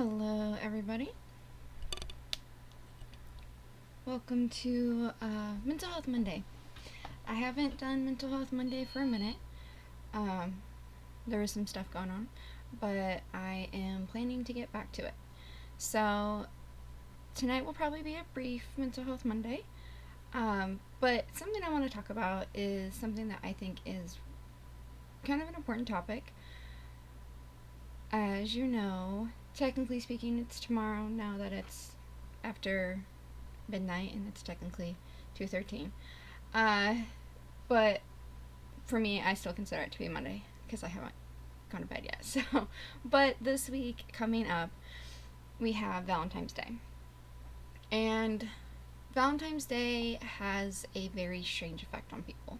Hello, everybody. Welcome to Mental Health Monday. I haven't done Mental Health Monday for a minute. Um, there was some stuff going on, but I am planning to get back to it. So, tonight will probably be a brief Mental Health Monday. But something I want to talk about is something that I think is kind of an important topic. As you know, technically speaking, it's tomorrow now that it's after midnight and it's technically 2:13. Uh, but for me, I still consider it to be Monday because I haven't gone to bed yet. So, but this week coming up, we have Valentine's Day. And Valentine's Day has a very strange effect on people.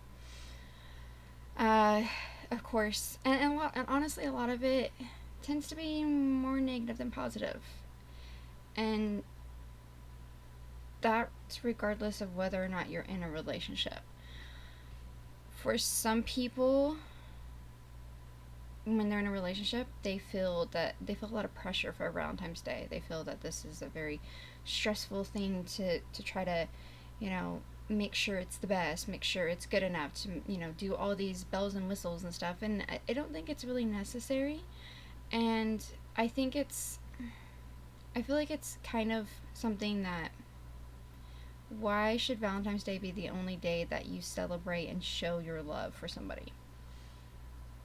Uh, of course, and honestly, a lot of it tends to be more negative than positive. And that's regardless of whether or not you're in a relationship. For some people, when they're in a relationship, they feel a lot of pressure for Valentine's Day. They feel that this is a very stressful thing to try to, make sure it's the best, make sure it's good enough to, do all these bells and whistles and stuff. And I don't think it's really necessary. And I think I feel like it's kind of something that, why should Valentine's Day be the only day that you celebrate and show your love for somebody?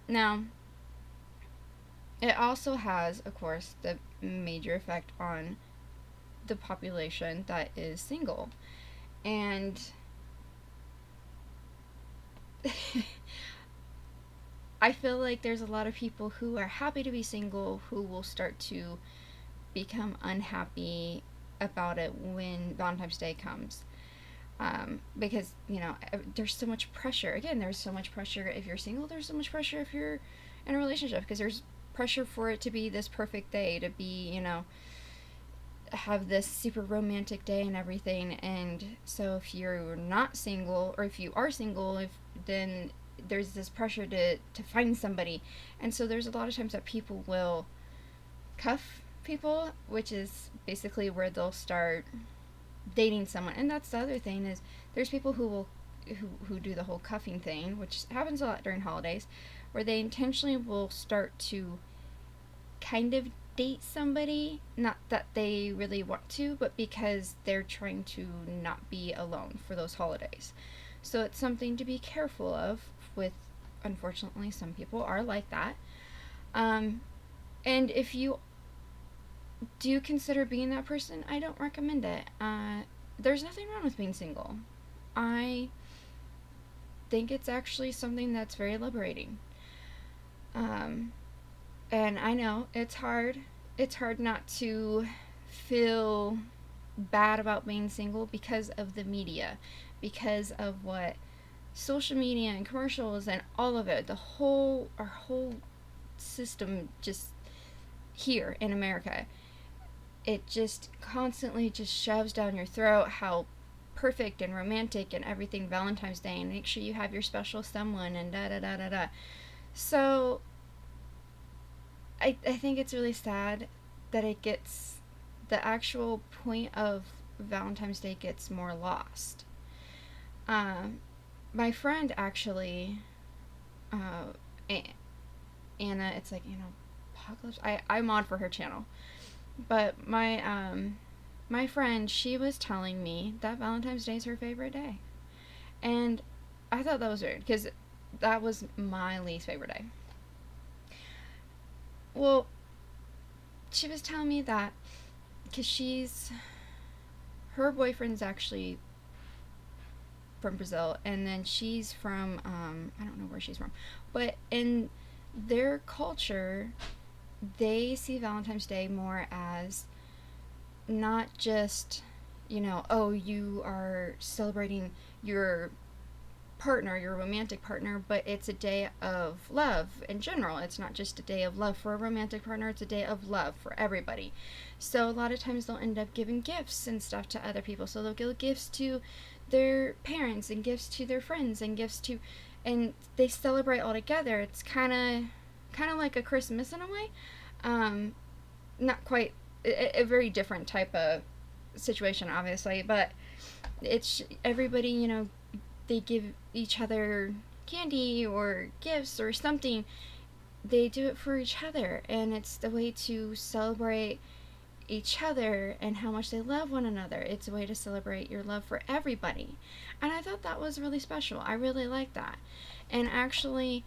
Now, it also has, of course, the major effect on the population that is single. And I feel like there's a lot of people who are happy to be single who will start to become unhappy about it when Valentine's Day comes. Because, there's so much pressure. Again, there's so much pressure if you're single, there's so much pressure if you're in a relationship, because there's pressure for it to be this perfect day, to be, have this super romantic day and everything. And so if you're not single, or if you are single, then there's this pressure to find somebody. And so there's a lot of times that people will cuff people, which is basically where they'll start dating someone. And that's the other thing, is there's people who do the whole cuffing thing, which happens a lot during holidays, where they intentionally will start to kind of date somebody, not that they really want to, but because they're trying to not be alone for those holidays. So it's something to be careful of with, unfortunately, some people are like that. And if you do consider being that person, I don't recommend it. There's nothing wrong with being single. I think it's actually something that's very liberating. And I know it's hard. It's hard not to feel bad about being single because of the media, because of what social media and commercials and all of it, our whole system just here in America, it just constantly just shoves down your throat how perfect and romantic and everything Valentine's Day, and make sure you have your special someone and da da da da da. So I think it's really sad that the actual point of Valentine's Day gets more lost. My friend actually, Anna, it's like, Apocalypse. I mod for her channel. But my friend, she was telling me that Valentine's Day is her favorite day. And I thought that was weird, because that was my least favorite day. Well, she was telling me that because her boyfriend's actually from Brazil, and then she's from, I don't know where she's from, but in their culture, they see Valentine's Day more as not just, oh, you are celebrating your partner, your romantic partner, but it's a day of love in general. It's not just a day of love for a romantic partner, it's a day of love for everybody. So a lot of times they'll end up giving gifts and stuff to other people. So they'll give gifts to their parents and gifts to their friends and they celebrate all together. It's kind of like a Christmas in a way. Not quite a very different type of situation, obviously, but it's everybody, they give each other candy or gifts or something. They do it for each other, and it's the way to celebrate each other and how much they love one another. It's a way to celebrate your love for everybody. And I thought that was really special. I really like that. And actually,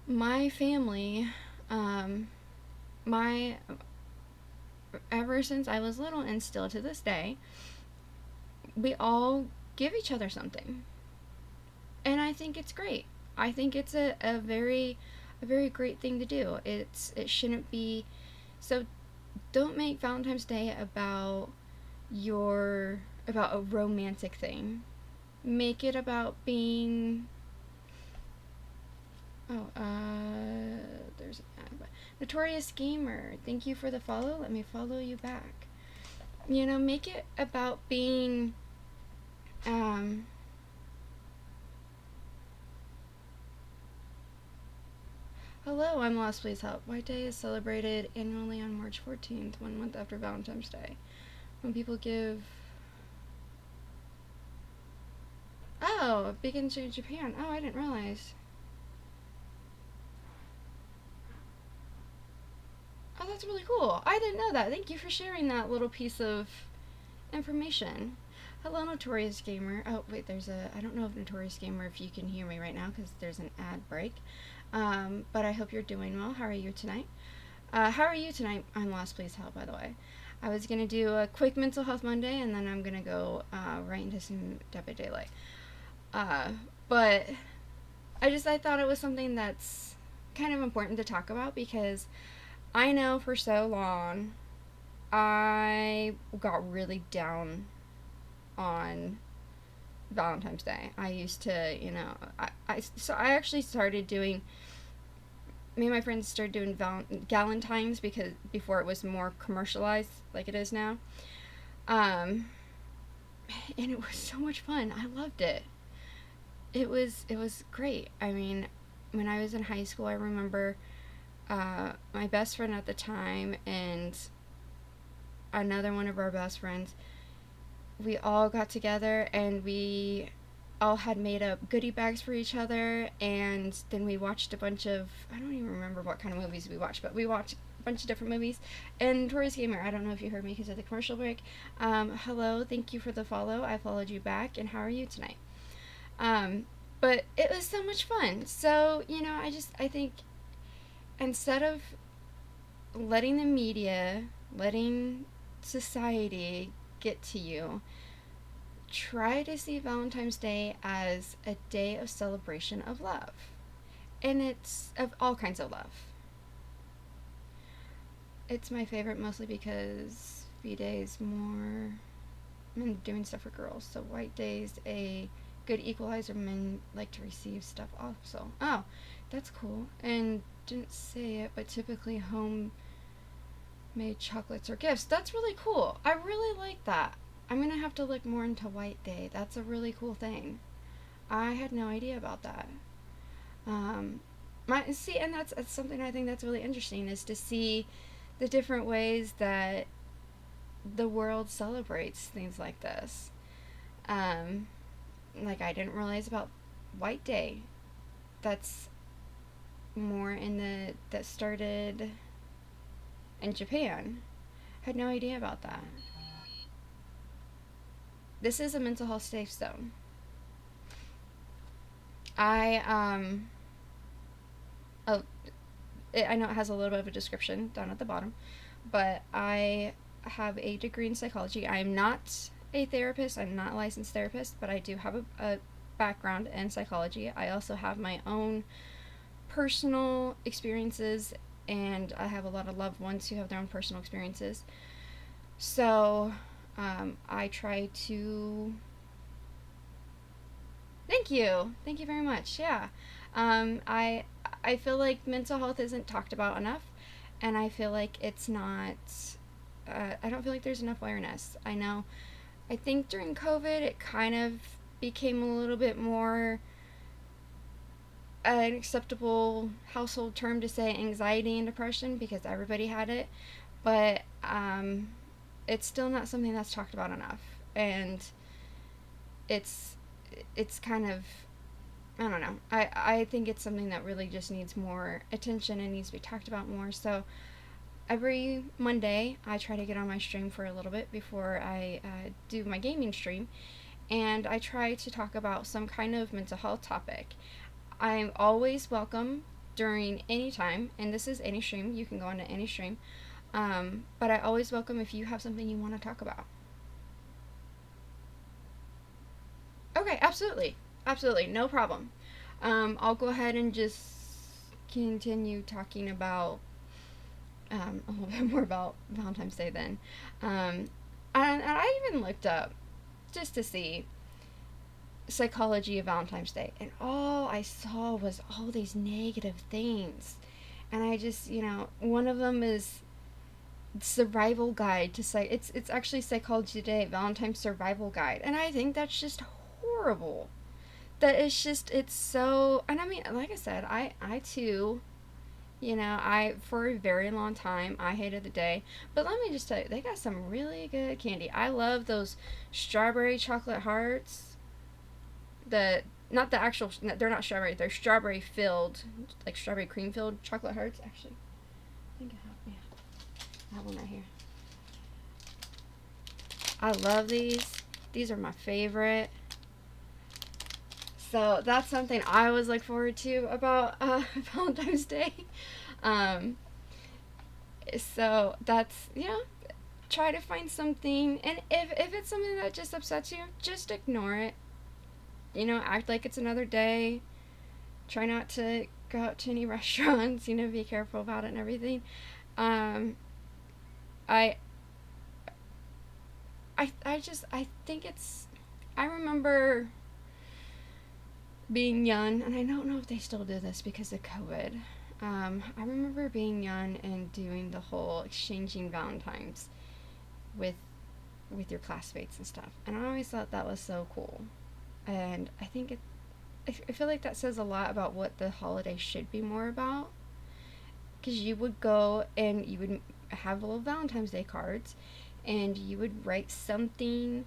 my family, my ever since I was little and still to this day, we all give each other something. And I think it's great. I think it's a very great thing to do. It shouldn't be so. Don't make Valentine's Day about a romantic thing. Make it about being oh there's an ad, but Notorious Gamer. Thank you for the follow. Let me follow you back. Make it about being um hello, I'm lost, please help. White Day is celebrated annually on March 14th, 1 month after Valentine's Day. When people give. Oh, it begins in Japan. Oh, I didn't realize. Oh, that's really cool. I didn't know that. Thank you for sharing that little piece of information. Hello, Notorious Gamer. Oh, wait, I don't know if Notorious Gamer, if you can hear me right now because there's an ad break. But I hope you're doing well. How are you tonight? How are you tonight? I'm lost, please help, by the way. I was going to do a quick mental health Monday, and then I'm going to go right into some Dead by Daylight. But I thought it was something that's kind of important to talk about because I know for so long I got really down on Valentine's Day. I used to, so I actually started doing. Me and my friends started doing Galentines because before it was more commercialized like it is now. Um, and it was so much fun. I loved it. It was great. I mean, when I was in high school, I remember my best friend at the time and another one of our best friends. We all got together and we all had made up goodie bags for each other, and then we watched a bunch of, I don't even remember what kind of movies we watched, but we watched a bunch of different movies. And Tori's Gamer, I don't know if you heard me because of the commercial break. Hello, thank you for the follow. I followed you back, and how are you tonight? Um, but it was so much fun. So, I think instead of letting the media, letting society get to you, try to see Valentine's Day as a day of celebration of love. And it's of all kinds of love. It's my favorite mostly because V Day is more men doing stuff for girls. So White Day is a good equalizer. Men like to receive stuff also. Oh, that's cool. And didn't say it, but typically homemade chocolates or gifts. That's really cool. I really like that. I'm gonna have to look more into White Day. That's a really cool thing. I had no idea about that. Um, and that's something I think that's really interesting is to see the different ways that the world celebrates things like this. Um, like I didn't realize about White Day. That's more that started in Japan. Had no idea about that. This is a mental health safe zone. I oh I know it has a little bit of a description down at the bottom, but I have a degree in psychology. I'm not a therapist. I'm not a licensed therapist, but I do have a background in psychology. I also have my own personal experiences, and I have a lot of loved ones who have their own personal experiences. So I try to. Thank you. Thank you very much. Yeah. I feel like mental health isn't talked about enough, and I feel like it's not. I don't feel like there's enough awareness. I know. I think during COVID, it kind of became a little bit more an acceptable household term to say anxiety and depression because everybody had it. but it's still not something that's talked about enough, and it's it's kind of, I don't know. I think it's something that really just needs more attention and needs to be talked about more. So every Monday, I try to get on my stream for a little bit before I do my gaming stream, and I try to talk about some kind of mental health topic. I'm always welcome during any time, and this is any stream. You can go on to any stream. But I always welcome if you have something you want to talk about. Okay, absolutely. Absolutely. No problem. I'll go ahead and just continue talking about a little bit more about Valentine's Day then. Um, and I even looked up just to see psychology of Valentine's Day, and all I saw was all these negative things. And I just, one of them is survival guide to it's actually Psychology Today, Valentine's survival guide, and I think that's just horrible. That it's so, and I mean, like I said, I too, I for a very long time I hated the day, but let me just tell you, they got some really good candy. I love those strawberry chocolate hearts. The Not the actual, they're not strawberry, they're strawberry filled, like strawberry cream filled chocolate hearts. Actually, I think I have, yeah, I have one right here. I love these. These are my favorite. So that's something I always look forward to about Valentine's Day. Um, so that's, try to find something. And if it's something that just upsets you, just ignore it. Act like it's another day. Try not to go out to any restaurants, be careful about it and everything. Um, I, I think I remember being young, and I don't know if they still do this because of COVID. I remember being young and doing the whole exchanging Valentines with your classmates and stuff, and I always thought that was so cool. And I feel like that says a lot about what the holiday should be more about. Because you would go and you would have little Valentine's Day cards, and you would write something,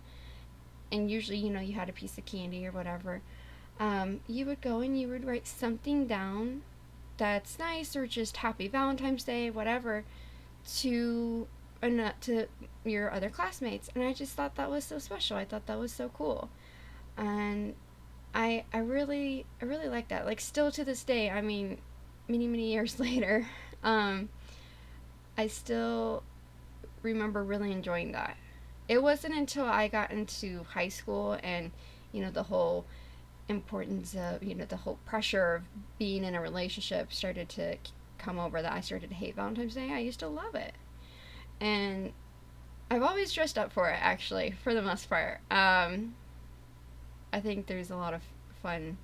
and usually, you had a piece of candy or whatever. You would go and you would write something down that's nice, or just Happy Valentine's Day, whatever, to to your other classmates. And I just thought that was so special. I thought that was so cool, and I really like that. Like, still to this day, I mean, many years later, um, I still remember really enjoying that. It wasn't until I got into high school and the whole importance of, the whole pressure of being in a relationship started to come over, that I started to hate Valentine's Day. I used to love it. And I've always dressed up for it, actually, for the most part. I think there's a lot of fun.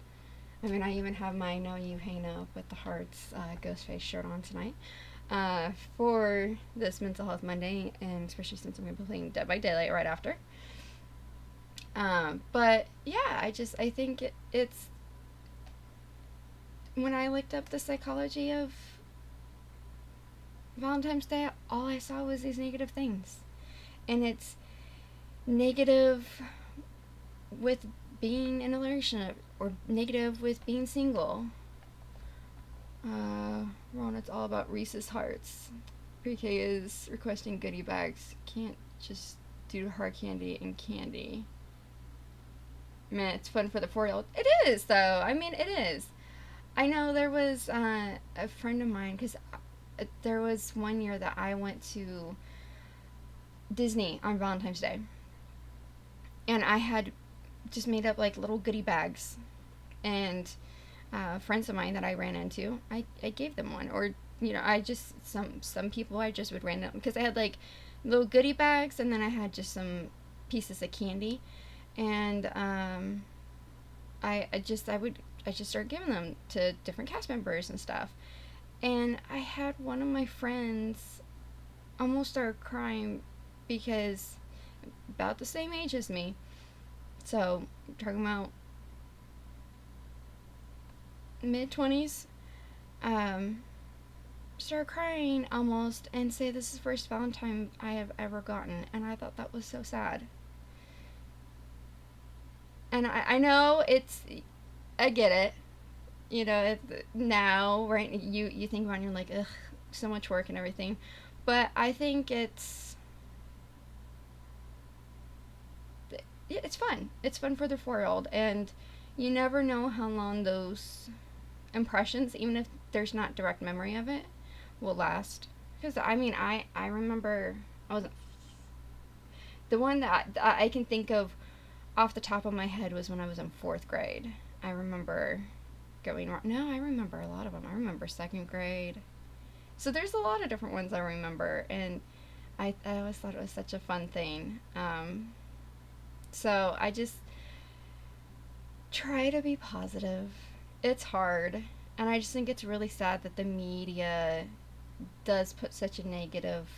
I mean, I even have my Know You Hang Up with the Hearts Ghostface shirt on tonight for this Mental Health Monday, and especially since I'm going to be playing Dead by Daylight right after. But yeah, I think it's, when I looked up the psychology of Valentine's Day, all I saw was these negative things. And it's negative with being in a relationship, or negative with being single. Ron, it's all about Reese's Hearts. PK is requesting goodie bags. Can't just do hard candy and candy. Man, it's fun for the 4-year-old. It is, though. I mean, it is. I know there was a friend of mine, because there was one year that I went to Disney on Valentine's Day. And I had just made up like little goodie bags. And friends of mine that I ran into, I gave them one. Or, I just, some people I just would random, because I had like little goodie bags, and then I had just some pieces of candy. And I just started giving them to different cast members and stuff. And I had one of my friends almost start crying, because about the same age as me. So, talking about mid-20s. start crying almost and say this is the first Valentine I have ever gotten, and I thought that was so sad. And I know it's, I get it. You know, now, right, you think about it and you're like, ugh, so much work and everything. But I think it's fun. It's fun for the 4-year-old, and you never know how long those impressions, even if there's not direct memory of it, will last. Because I mean, I remember I was the one that I can think of off the top of my head was when I was in 4th grade. I remember going wrong. No, I remember a lot of them. I remember 2nd grade. So there's a lot of different ones I remember, and I always thought it was such a fun thing. So I just try to be positive. It's hard, and I just think it's really sad that the media does put such a negative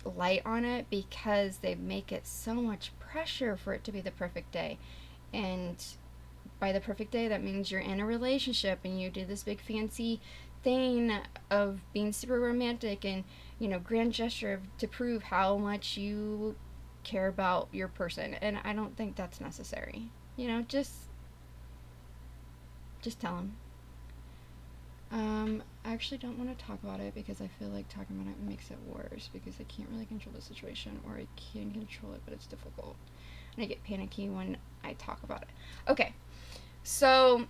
light on it because they make it so much pressure for it to be the perfect day. And by the perfect day, that means you're in a relationship and you do this big fancy thing of being super romantic and, grand gesture to prove how much you care about your person. And I don't think that's necessary. Just tell them. I actually don't want to talk about it because I feel like talking about it makes it worse because I can't really control the situation, or I can control it, but it's difficult. And I get panicky when I talk about it. Okay, so,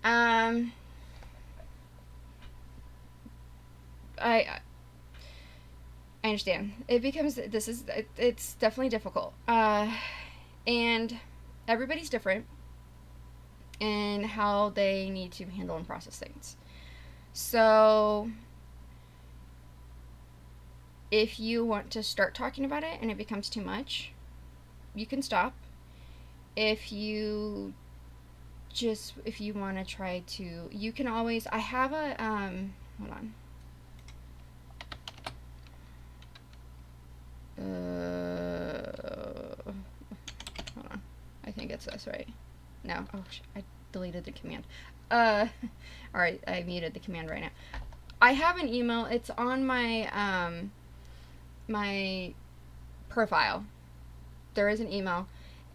I understand. It's definitely difficult. And everybody's different in how they need to handle and process things. So, if you want to start talking about it and it becomes too much, you can stop. If you want to try to, you can always, I have a, hold on. Hold on. I think it's this, right? No. Oh, I deleted the command. Alright, I muted the command right now. I have an email. It's on my, my profile. There is an email.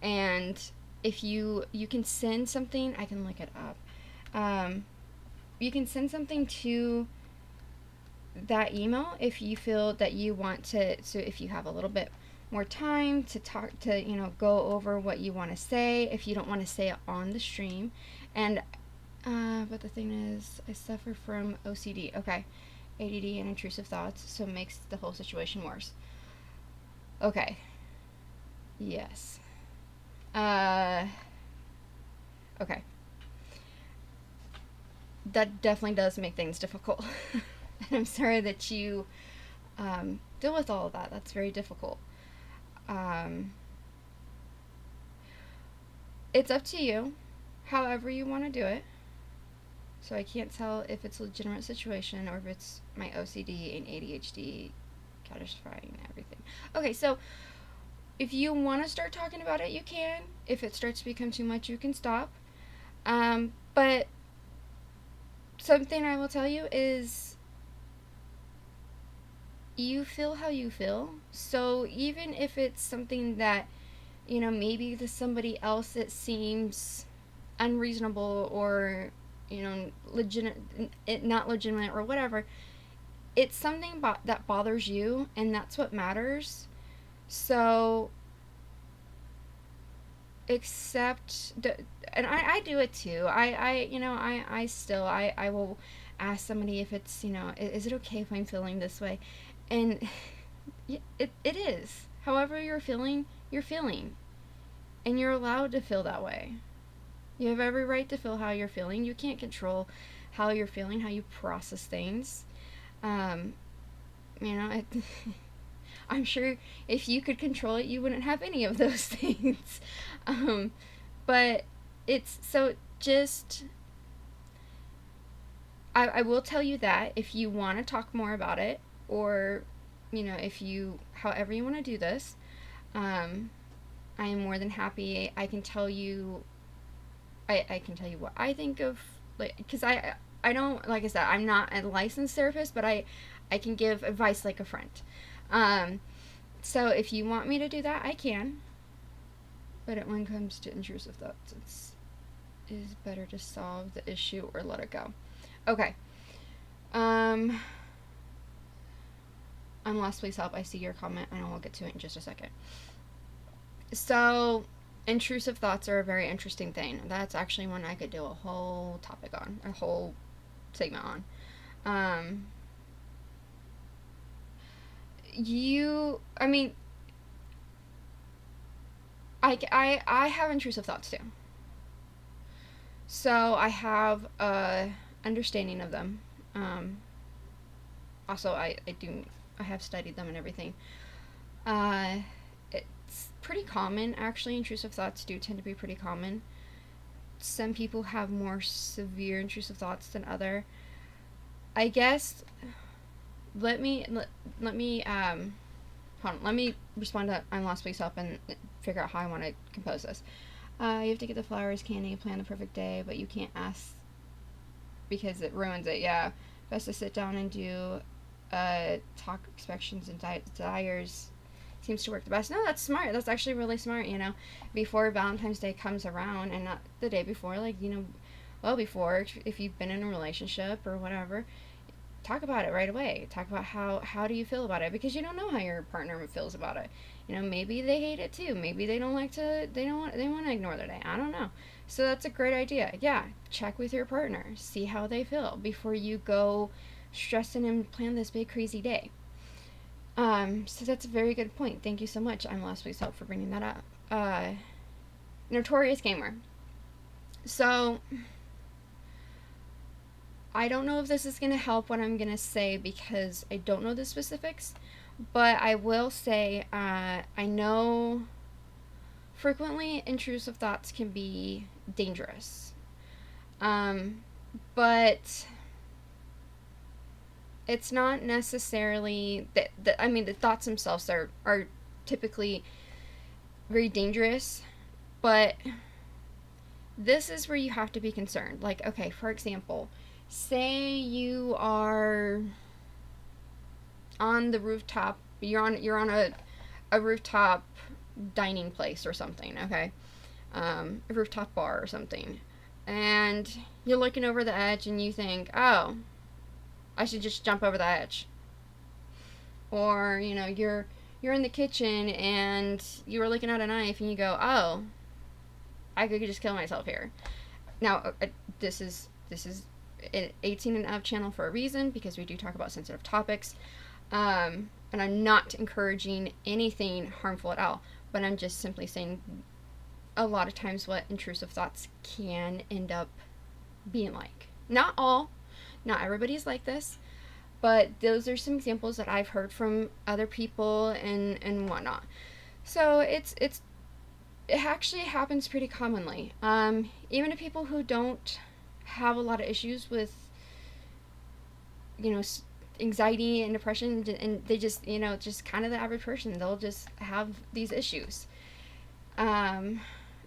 And if you can send something, I can look it up. You can send something to that email if you feel that you want to. So if you have a little bit more time to talk, to go over what you want to say, if you don't want to say it on the stream. And but the thing is, I suffer from OCD. Okay, ADD and intrusive thoughts, so it makes the whole situation worse. Okay. Yes. Okay. That definitely does make things difficult. And I'm sorry that you deal with all of that. That's very difficult. It's up to you, however you want to do it. So I can't tell if it's a legitimate situation or if it's my OCD and ADHD catastrophizing everything. Okay, so if you want to start talking about it, you can. If it starts to become too much, you can stop. But something I will tell you is you feel how you feel. So even if it's something that, maybe to somebody else it seems unreasonable or, not legitimate or whatever, it's something that bothers you, and that's what matters. So accept and I do it too. I will ask somebody if it's, is it okay if I'm feeling this way? And it is. However you're feeling, and you're allowed to feel that way. You have every right to feel how you're feeling. You can't control how you're feeling, how you process things. I'm sure if you could control it, you wouldn't have any of those things. But it's so just. I will tell you that if you want to talk more about it, or, if you, however you want to do this, I am more than happy. I can tell you what I think of, like, because I don't, like I said, I'm not a licensed therapist, but I can give advice like a friend. Um, so if you want me to do that, I can. But when it comes to intrusive thoughts, it is better to solve the issue or let it go. Okay. Um, on Last Please Help, I see your comment, and I will get to it in just a second. So, intrusive thoughts are a very interesting thing. That's actually one I could do a whole topic on, a whole segment on. Um, I mean, I have intrusive thoughts too. So I have a understanding of them. Um, also, I have studied them and everything. Uh, it's pretty common, actually. Intrusive thoughts do tend to be pretty common. Some people have more severe intrusive thoughts than other. I guess let me hold on, let me respond to I'm Lost Please Help and figure out how I want to compose this. You have to get the flowers, candy, plan the perfect day, but you can't ask because it ruins it. Yeah, best to sit down and do talk expectations and desires seems to work the best. No, that's smart. That's actually really smart, you know. Before Valentine's Day comes around, and not the day before, like, you know, well before, if you've been in a relationship or whatever, talk about it right away. Talk about how do you feel about it, because you don't know how your partner feels about it. You know, maybe they hate it too. Maybe they don't like to. They want to ignore their day. I don't know. So that's a great idea. Yeah, check with your partner. See how they feel before you go stressing and plan this big crazy day. So that's a very good point. Thank you so much. I'm Last Week's Help for bringing that up. Notorious gamer. So I don't know if this is going to help what I'm going to say because I don't know the specifics, but I will say I know frequently intrusive thoughts can be dangerous. But it's not necessarily I mean, the thoughts themselves are typically very dangerous, but this is where you have to be concerned. Like, okay, for example, say you are on the rooftop, you're on a rooftop dining place or something, okay? A rooftop bar or something. And you're looking over the edge and you think, oh, I should just jump over the edge. Or, you know, you're in the kitchen and you were looking at a knife and you go, oh, I could just kill myself here. Now, this is an 18 and up channel for a reason, because we do talk about sensitive topics. And I'm not encouraging anything harmful at all, but I'm just simply saying a lot of times what intrusive thoughts can end up being like. Not all, not everybody's like this, but those are some examples that I've heard from other people and whatnot. So it actually happens pretty commonly. Even to people who don't have a lot of issues with, you know, anxiety and depression, and they just, you know, just kind of the average person, they'll just have these issues.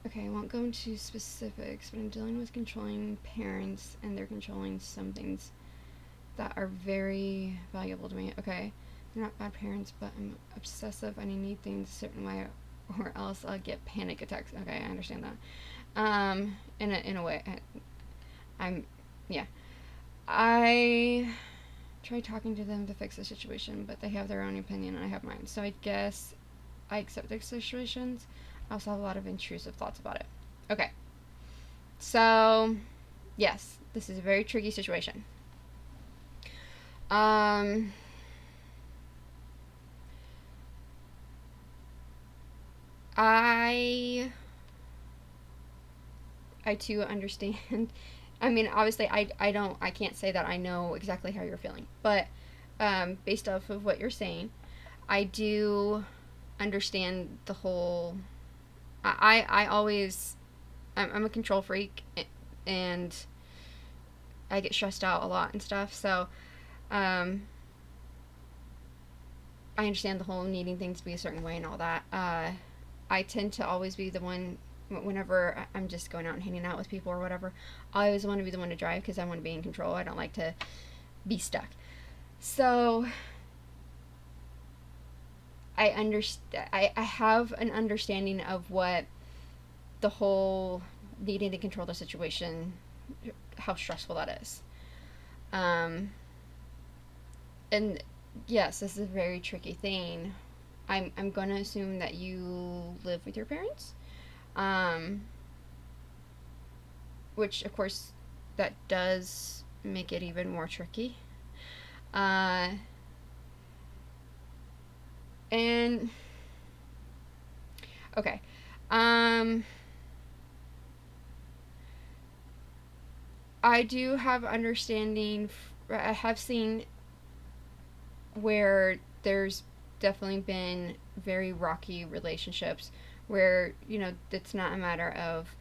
Okay, I won't go into specifics, but I'm dealing with controlling parents, and they're controlling some things that are very valuable to me. Okay, they're not bad parents, but I'm obsessive and I need things a certain way, or else I'll get panic attacks. Okay, I understand that. In a way, yeah. I try talking to them to fix the situation, but they have their own opinion and I have mine. So I guess I accept their situations. I also have a lot of intrusive thoughts about it. Okay. So, yes, this is a very tricky situation. I too understand. I mean, obviously, I can't say that I know exactly how you're feeling, but based off of what you're saying, I do understand the whole. I always, I'm a control freak, and I get stressed out a lot and stuff. So, I understand the whole needing things to be a certain way and all that. I tend to always be the one whenever I'm just going out and hanging out with people or whatever, I always want to be the one to drive because I want to be in control. I don't like to be stuck. So I have an understanding of what the whole needing to control the situation, how stressful that is. Um, and yes, this is a very tricky thing. I'm gonna assume that you live with your parents, um, which of course that does make it even more tricky. Uh, and okay, um, I do have understanding. I have seen where there's definitely been very rocky relationships where, it's not a matter of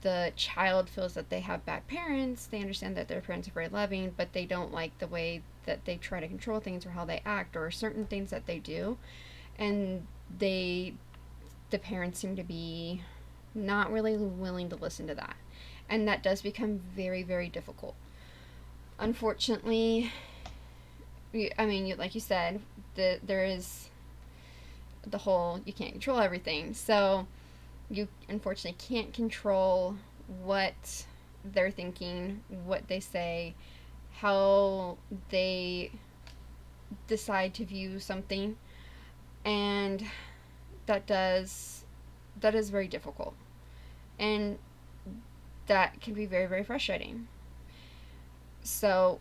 the child feels that they have bad parents. They understand that their parents are very loving, but they don't like the way that they try to control things or how they act or certain things that they do. And the parents seem to be not really willing to listen to that. And that does become very, very difficult. Unfortunately, I mean, like you said, there is the whole you can't control everything. So you unfortunately can't control what they're thinking, what they say, how they decide to view something, and that does that is very difficult, and that can be very, very frustrating. So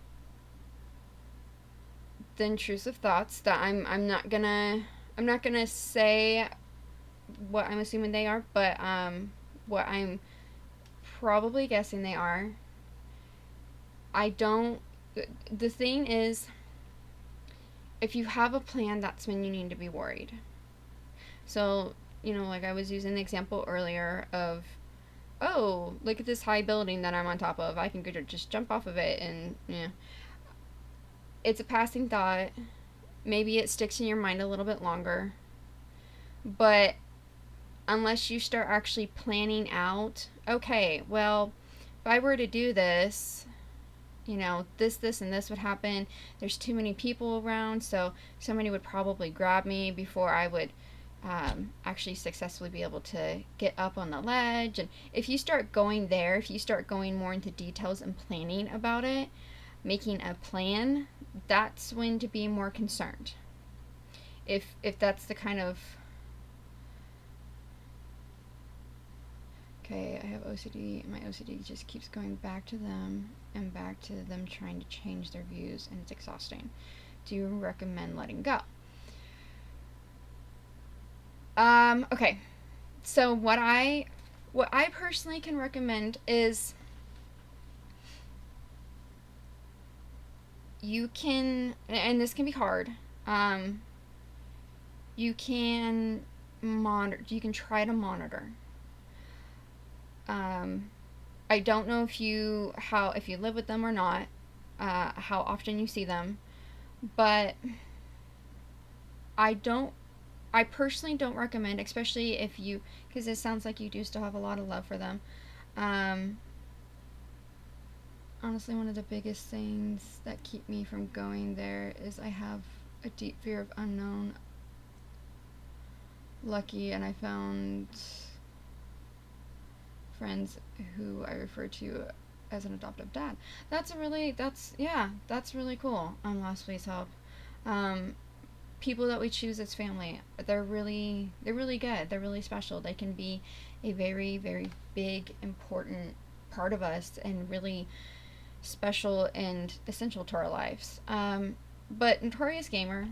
the intrusive thoughts that I'm not gonna say what I'm assuming they are, but what I'm probably guessing they are. I don't. The thing is, if you have a plan, that's when you need to be worried. So, like I was using the example earlier of, oh, look at this high building that I'm on top of. I can go just jump off of it, and it's a passing thought. Maybe it sticks in your mind a little bit longer, but unless you start actually planning out, okay, well, if I were to do this, this, and this would happen. There's too many people around, so somebody would probably grab me before I would actually successfully be able to get up on the ledge. And if you start going there, if you start going more into details and planning about it, making a plan, that's when to be more concerned. If that's the kind of okay, I have OCD, and my OCD just keeps going back to them and back to them trying to change their views, and it's exhausting. Do you recommend letting go? Okay. So what I personally can recommend is you can, and this can be hard. You can monitor. You can try to monitor. I don't know if you live with them or not, how often you see them, but I don't. I personally don't recommend, especially if you, because it sounds like you do still have a lot of love for them. Um, Honestly, one of the biggest things that keep me from going there is I have a deep fear of unknown. Lucky, and I found friends who I refer to as an adoptive dad. That's really cool. Lost Please Help. Um, People that we choose as family, they're really good. They're really special. They can be a very, very big, important part of us and really special and essential to our lives. But Notorious Gamer,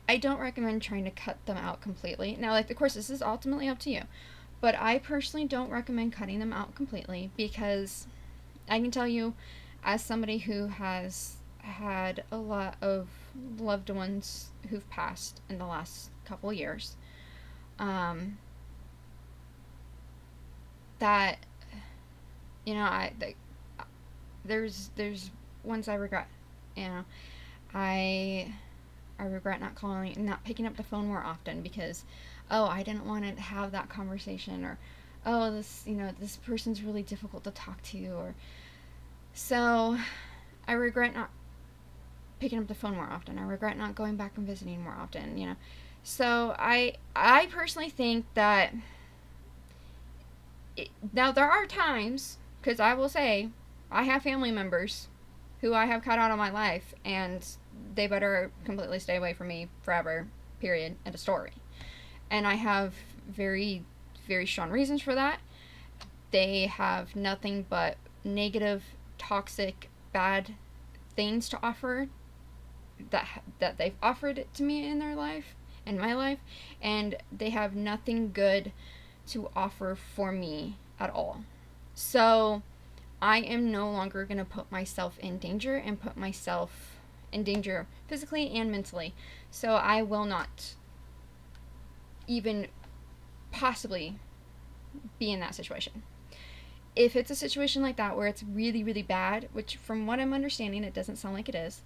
I don't recommend trying to cut them out completely. Now, like, of course, this is ultimately up to you. But I personally don't recommend cutting them out completely because I can tell you, as somebody who has had a lot of loved ones who've passed in the last couple of years, um, that, there's ones I regret. You know, I regret not picking up the phone more often because oh, I didn't want to have that conversation, or oh, this person's really difficult to talk to, or so I regret not picking up the phone more often. I regret not going back and visiting more often. So I personally think that now there are times, because I will say I have family members who I have cut out of my life, and they better completely stay away from me forever. Period. End of story. And I have very, very strong reasons for that. They have nothing but negative, toxic, bad things to offer that they've offered it to me in their life, in my life, and they have nothing good to offer for me at all. So I am no longer going to put myself in danger and put myself in danger physically and mentally. So I will not even possibly be in that situation. If it's a situation like that where it's really, really bad, which from what I'm understanding, it doesn't sound like it is,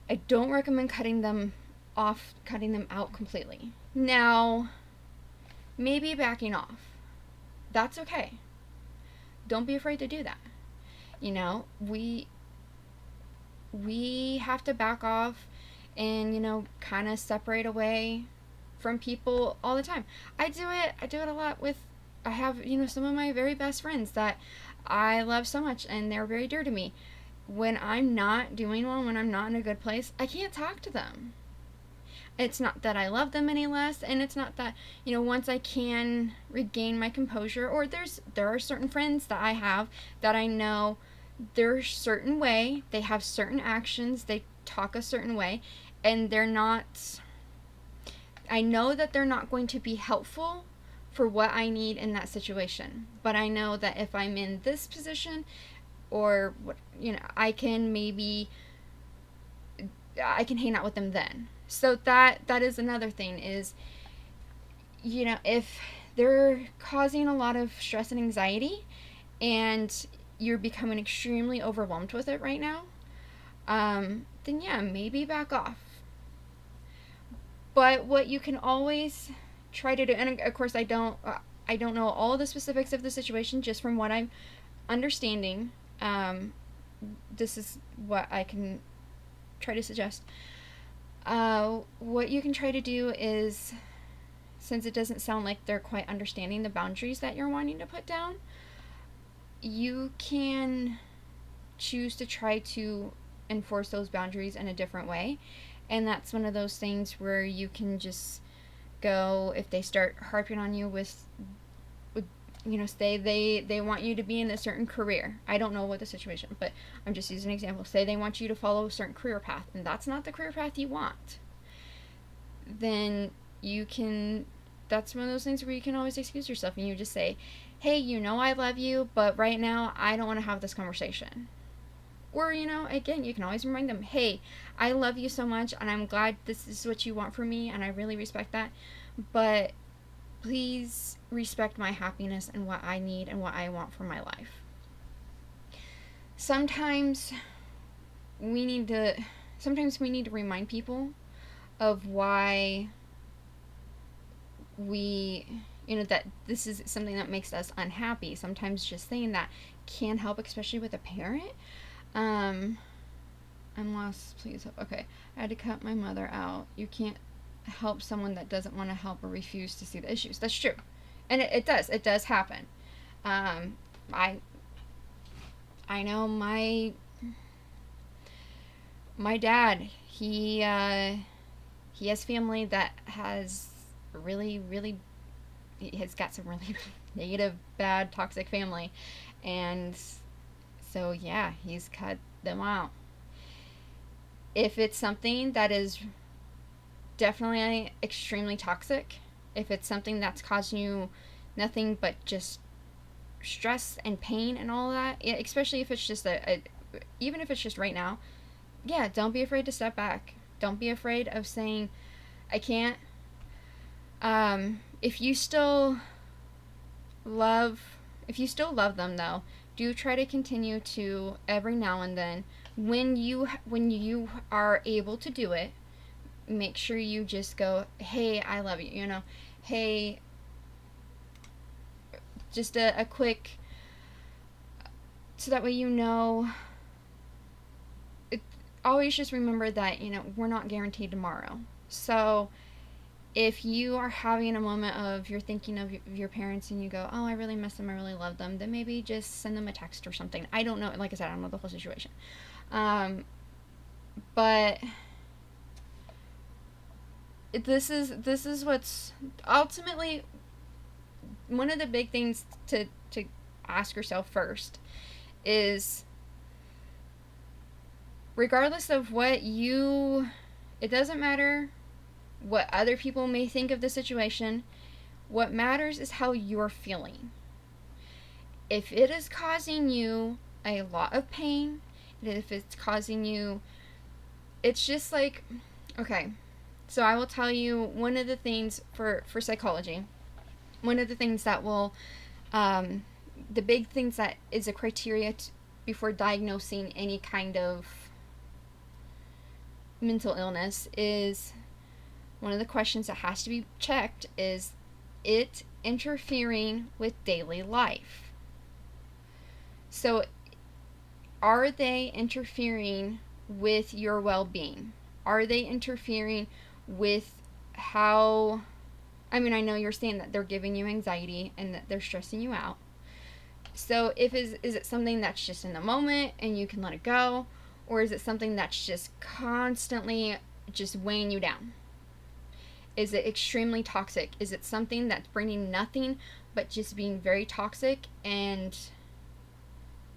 I don't recommend cutting them out completely. Now, maybe backing off. That's okay. Don't be afraid to do that. We have to back off and, kind of separate away from people all the time. I do it a lot with, I have, some of my very best friends that I love so much and they're very dear to me. When I'm not doing well, when I'm not in a good place, I can't talk to them. It's not that I love them any less, and it's not that, once I can regain my composure, or there are certain friends that I have that I know they're a certain way, they have certain actions, they talk a certain way, and I know that they're not going to be helpful for what I need in that situation. But I know that if I'm in this position, or I can hang out with them then. So that is another thing is, if they're causing a lot of stress and anxiety and you're becoming extremely overwhelmed with it right now, then yeah, maybe back off. But what you can always try to do, and of course I don't know all the specifics of the situation, just from what I'm understanding, this is what I can try to suggest. What you can try to do is, since it doesn't sound like they're quite understanding the boundaries that you're wanting to put down, you can choose to try to enforce those boundaries in a different way. And that's one of those things where you can just go, if they start harping on you with say they want you to be in a certain career. I don't know what the situation, but I'm just using an example. Say they want you to follow a certain career path, and that's not the career path you want. Then that's one of those things where you can always excuse yourself, and you just say, hey, I love you, but right now I don't want to have this conversation. Or, again, you can always remind them, hey, I love you so much, and I'm glad this is what you want from me, and I really respect that, but please respect my happiness and what I need and what I want for my life. Sometimes we need to remind people of why that this is something that makes us unhappy. Sometimes just saying that can help, especially with a parent. I'm lost, please help. Okay, I had to cut my mother out. You can't help someone that doesn't want to help or refuse to see the issues. That's true. And it does happen. I know my dad, he has family that has has got some really negative, bad, toxic family, and so yeah, he's cut them out. If it's something that is definitely extremely toxic, if it's something that's causing you nothing but just stress and pain and all that, especially if it's just even if it's just right now, yeah, don't be afraid to step back. Don't be afraid of saying, I can't. If you still love them though, do try to continue to, every now and then, when you are able to do it, make sure you just go, hey, I love you, hey, just a quick, so that way you know. It, always just remember that, we're not guaranteed tomorrow. So if you are having a moment of you're thinking of your parents and you go, oh, I really miss them, I really love them, then maybe just send them a text or something. I don't know. Like I said, I don't know the whole situation. But this is what's ultimately one of the big things to ask yourself first is, regardless of it doesn't matter what other people may think of the situation. What matters is how you're feeling. If it is causing you a lot of pain, if it's causing you, it's just like, okay, so I will tell you one of the things for psychology, one of the things that will, the big things that is a criteria before diagnosing any kind of mental illness is, one of the questions that has to be checked is it interfering with daily life. So are they interfering with your well-being? Are they interfering with how, I mean, I know you're saying that they're giving you anxiety and that they're stressing you out. So is it something that's just in the moment and you can let it go, or is it something that's just constantly just weighing you down? Is it extremely toxic? Is it something that's bringing nothing but just being very toxic, and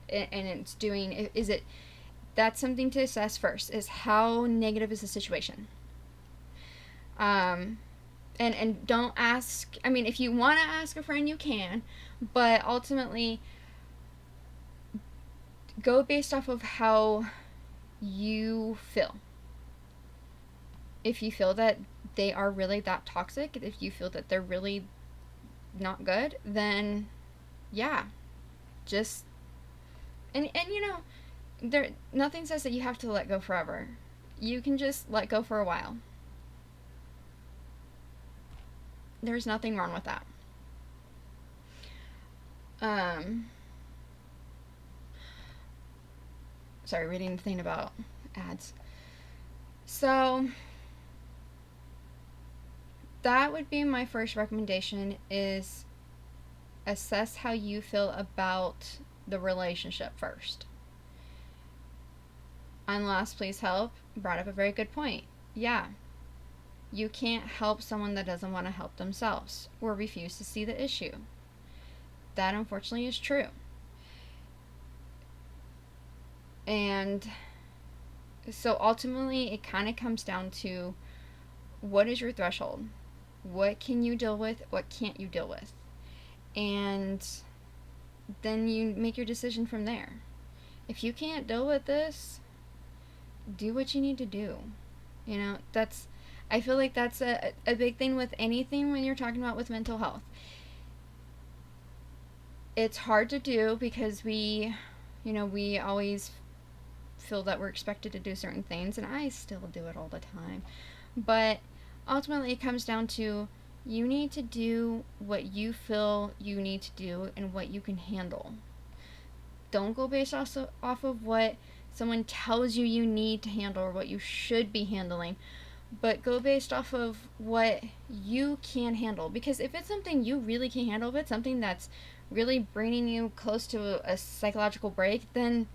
it's doing, is it, that's something to assess first, is how negative is the situation. And don't ask, I mean, if you want to ask a friend, you can, but ultimately go based off of how you feel. If you feel that they are really that toxic, if you feel that they're really not good, then yeah, just, and there, nothing says that you have to let go forever. You can just let go for a while. There's nothing wrong with that. Sorry, reading the thing about ads. So that would be my first recommendation, is assess how you feel about the relationship first. And last, please help brought up a very good point. Yeah, you can't help someone that doesn't want to help themselves or refuse to see the issue. That unfortunately is true. And so ultimately it kind of comes down to, what is your threshold? What can you deal with? What can't you deal with? And then you make your decision from there. If you can't deal with this, do what you need to do. That's, I feel like that's a big thing with anything when you're talking about with mental health. It's hard to do because we always feel that we're expected to do certain things, and I still do it all the time. But ultimately it comes down to, you need to do what you feel you need to do and what you can handle. Don't go based off of what someone tells you need to handle or what you should be handling, but go based off of what you can handle. Because if it's something you really can't handle, if it's something that's really bringing you close to a psychological break, then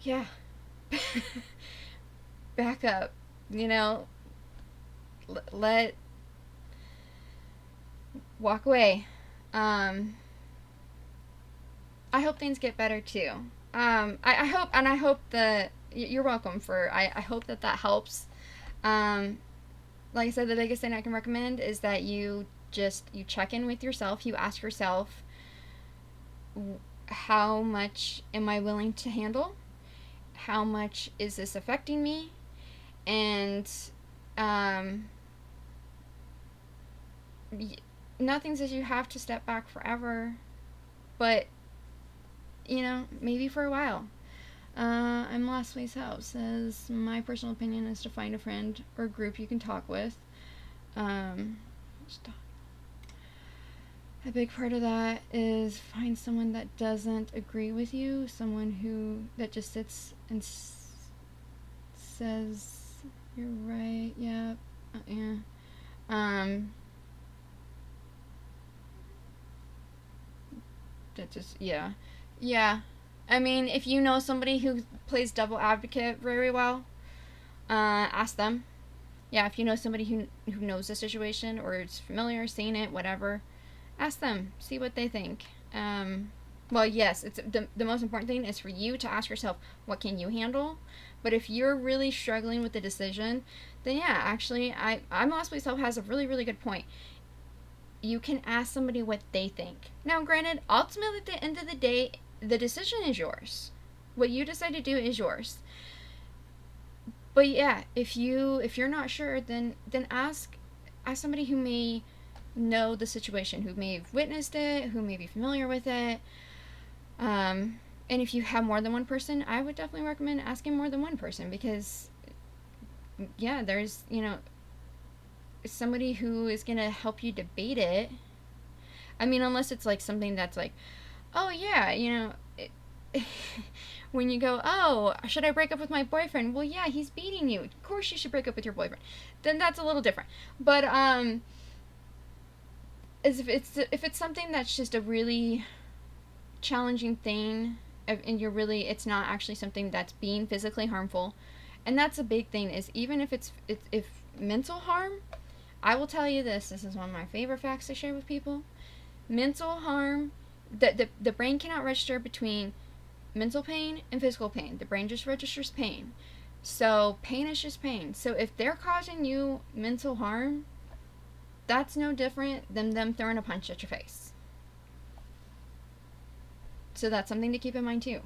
yeah, back up. Let walk away. I hope things get better too. I hope that you're welcome for. I hope that helps. Like I said, the biggest thing I can recommend is that you check in with yourself. You ask yourself, how much am I willing to handle? How much is this affecting me? And nothing says you have to step back forever, but maybe for a while. I'm Lost Ways House says, my personal opinion is to find a friend or group you can talk with. A big part of that is find someone that doesn't agree with you, someone who that just sits and says you're right, yeah, yeah. Um, that just yeah. I mean, if you know somebody who plays double advocate very well, ask them. Yeah, if you know somebody who knows the situation or is familiar, seen it, whatever, ask them, see what they think. Well, yes, it's the most important thing is for you to ask yourself, what can you handle? But if you're really struggling with the decision, then yeah, actually, I'm Lost Myself has a really, really good point. You can ask somebody what they think. Now, granted, ultimately, at the end of the day, the decision is yours. What you decide to do is yours. But yeah, if you're not sure, then ask somebody who may know the situation, who may have witnessed it, who may be familiar with it. And if you have more than one person, I would definitely recommend asking more than one person because, yeah, there's, somebody who is going to help you debate it. I mean, unless it's like something that's like, oh, yeah, when you go, oh, should I break up with my boyfriend? Well, yeah, he's beating you. Of course you should break up with your boyfriend. Then that's a little different. But, as if it's something that's just a really challenging thing and it's not actually something that's being physically harmful, and that's a big thing is even if it's if mental harm, I will tell you this is one of my favorite facts to share with people. Mental harm, the brain cannot register between mental pain and physical pain. The brain just registers pain. So pain is just pain. So if they're causing you mental harm, that's no different than them throwing a punch at your face. So that's something to keep in mind too.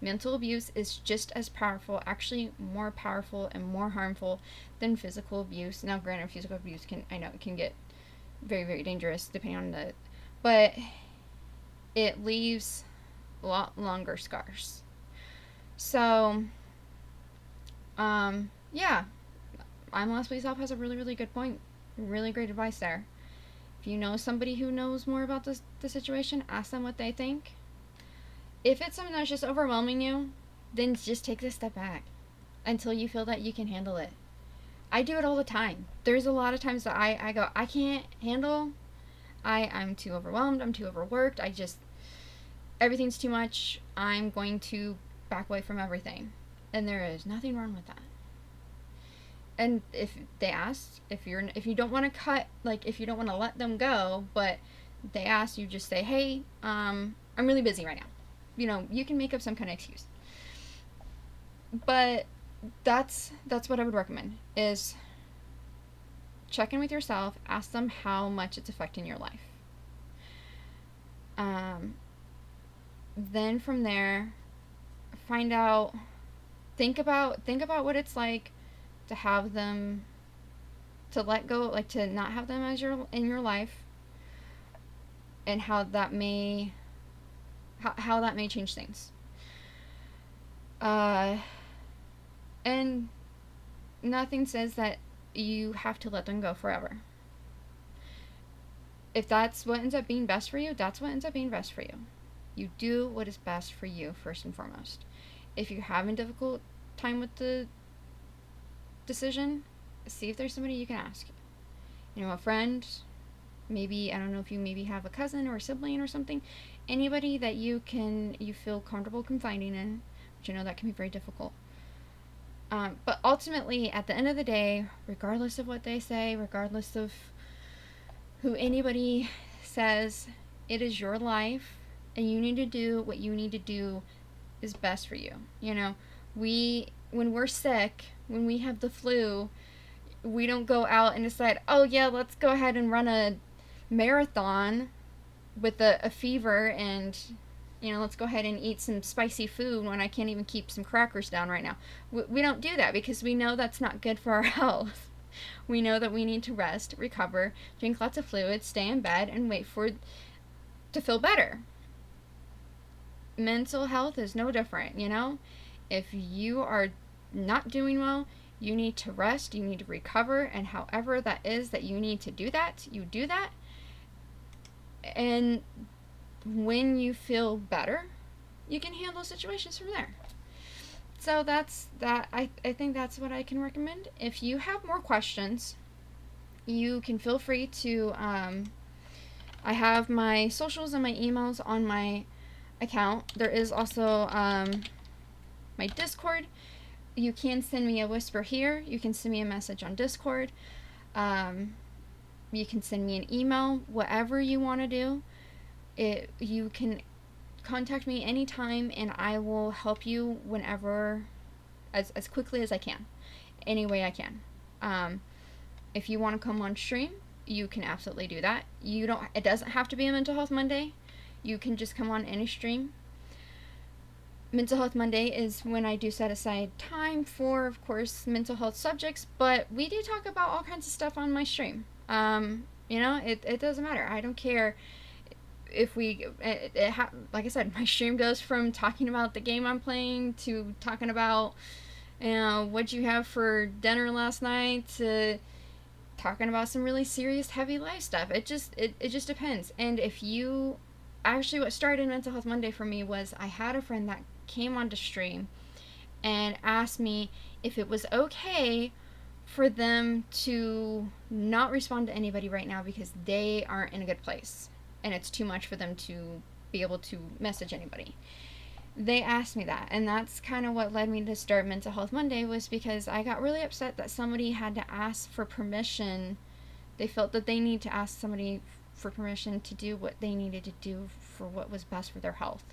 Mental abuse is just as powerful, actually more powerful and more harmful than physical abuse. Now, granted, physical abuse can get very, very dangerous depending on but it leaves a lot longer scars. So, yeah, I'm Lost Myself has a really, really good point. Really great advice there. If you know somebody who knows more about the situation, ask them what they think. If it's something that's just overwhelming you, then just take a step back until you feel that you can handle it. I do it all the time. There's a lot of times that I go, I can't handle. I'm too overwhelmed. I'm too overworked. Everything's too much. I'm going to back away from everything. And there is nothing wrong with that. And if they ask, if you don't want to cut, like if you don't want to let them go, but they ask, you just say, hey, I'm really busy right now. You can make up some kind of excuse. But that's what I would recommend is check in with yourself, ask them how much it's affecting your life. Then from there, find out, think about what it's like to have them, to let go, like to not have them as in your life, and how that may change things. And nothing says that you have to let them go forever. If that's what ends up being best for you, that's what ends up being best for you. You do what is best for you first and foremost. If you're having a difficult time with the decision, see if there's somebody you can ask. A friend, maybe, I don't know if you maybe have a cousin or a sibling or something, anybody that you feel comfortable confiding in, which that can be very difficult. But ultimately, at the end of the day, regardless of what they say, regardless of who anybody says, it is your life, and you need to do what you need to do is best for you. When we're sick, when we have the flu, we don't go out and decide, oh yeah, let's go ahead and run a marathon with a fever and let's go ahead and eat some spicy food when I can't even keep some crackers down right now. We don't do that because we know that's not good for our health. We know that we need to rest, recover, drink lots of fluids, stay in bed, and wait to feel better. Mental health is no different, If you are not doing well, you need to rest, you need to recover, and however that is that you need to do that, you do that. And when you feel better, you can handle situations from there. So that's that. I think that's what I can recommend. If you have more questions, you can feel free to. I have my socials and my emails on my account. There is also my Discord. You can send me a whisper here. You can send me a message on Discord. Um, you can send me an email. Whatever you want to do, you can contact me anytime, and I will help you whenever, as quickly as I can, any way I can. Um, if you want to come on stream, you can absolutely do that. You don't. It doesn't have to be a Mental Health Monday. You can just come on any stream. Mental Health Monday is when I do set aside time for, of course, mental health subjects, but we do talk about all kinds of stuff on my stream. It doesn't matter. I don't care if like I said, my stream goes from talking about the game I'm playing to talking about, what you have for dinner last night to talking about some really serious, heavy life stuff. It just depends. And if you actually, what started Mental Health Monday for me was I had a friend that came onto stream and asked me if it was okay for them to not respond to anybody right now because they aren't in a good place and it's too much for them to be able to message anybody. They asked me that, and that's kind of what led me to start Mental Health Monday, was because I got really upset that somebody had to ask for permission. They felt that they need to ask somebody for permission to do what they needed to do for what was best for their health.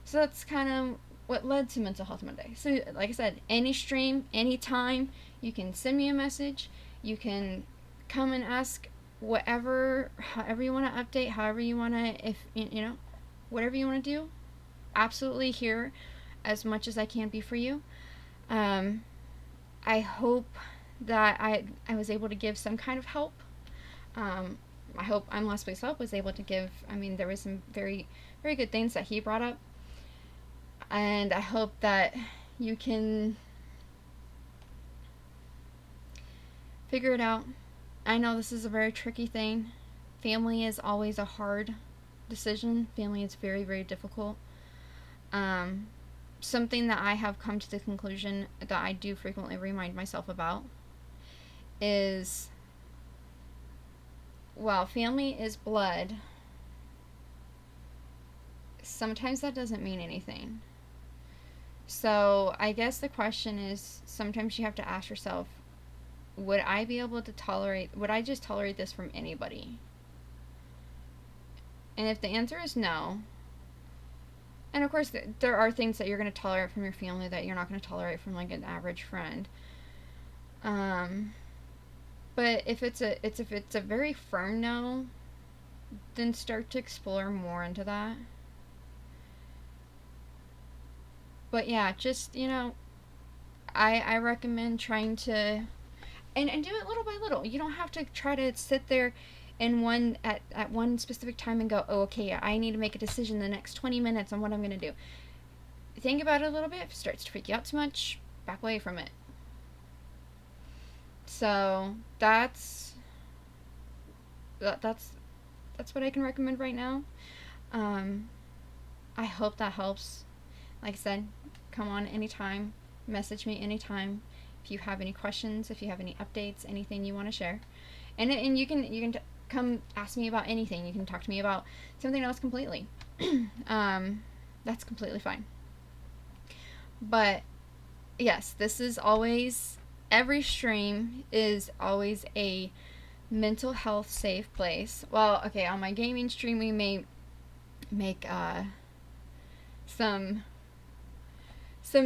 So that's kind of what led to Mental Health Monday. So like I said, any stream, anytime, you can send me a message. You can come and ask however you want to update, however you want to, if whatever you want to do. Absolutely here as much as I can be for you. I hope that I was able to give some kind of help. I hope I'm Last Place Help was able to give. I mean, there was some very, very good things that he brought up. And I hope that you can figure it out. I know this is a very tricky thing. Family is always a hard decision. Family is very, very difficult. Something that I have come to the conclusion that I do frequently remind myself about is, while family is blood, sometimes that doesn't mean anything. So I guess the question is, sometimes you have to ask yourself, would I just tolerate this from anybody? And if the answer is no, and of course there are things that you're going to tolerate from your family that you're not going to tolerate from like an average friend. But if it's a very firm no, then start to explore more into that. But yeah, just, I recommend trying to, and do it little by little. You don't have to try to sit there at one specific time and go, oh, okay, I need to make a decision the next 20 minutes on what I'm going to do. Think about it a little bit. If it starts to freak you out too much, back away from it. So that's what I can recommend right now. I hope that helps. Like I said, come on anytime, message me anytime if you have any questions, if you have any updates, anything you want to share. And you can come ask me about anything. You can talk to me about something else completely. That's completely fine. But yes, this is always, every stream is always a mental health safe place. Well, okay, on my gaming stream we may make some